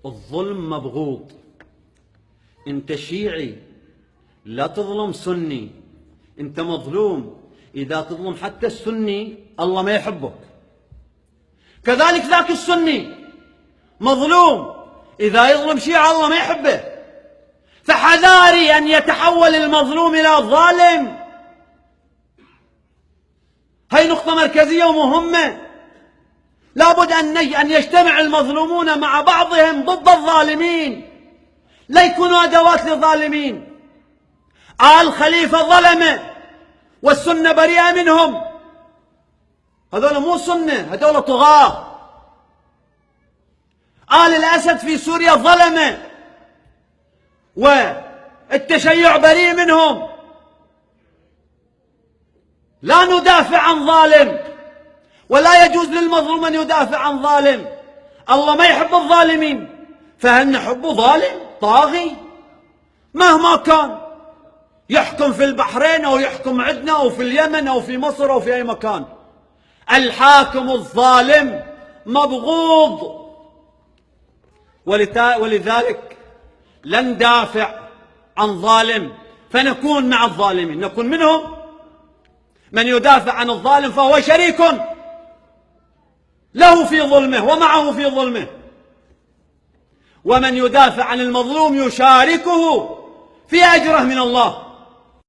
الظلم مبغوض. انت شيعي لا تظلم سني، انت مظلوم. اذا تظلم حتى السني الله ما يحبك. كذلك ذاك السني مظلوم، اذا يظلم شيعة الله ما يحبه. فحذاري ان يتحول المظلوم الى الظالم. هاي نقطة مركزية ومهمة. لابد ان يجتمع المظلومون مع بعضهم ضد الظالمين، لا يكونوا ادوات للظالمين. آل خليفة ظلمة والسنة بريئة منهم، هذول مو سنة، هذول طغاة. آل الأسد في سوريا ظلمة والتشيع بريء منهم. لا ندافع عن ظالم، ولا يجوز للمظلوم أن يدافع عن ظالم. الله ما يحب الظالمين، فهل نحب ظالم طاغي مهما كان يحكم في البحرين أو يحكم عندنا أو في اليمن أو في مصر أو في أي مكان؟ الحاكم الظالم مبغوض. ولذلك لن ندافع عن ظالم فنكون مع الظالمين، نكون منهم. من يدافع عن الظالم فهو شريك له في ظلمه ومعه في ظلمه، ومن يدافع عن المظلوم يشاركه في أجره من الله.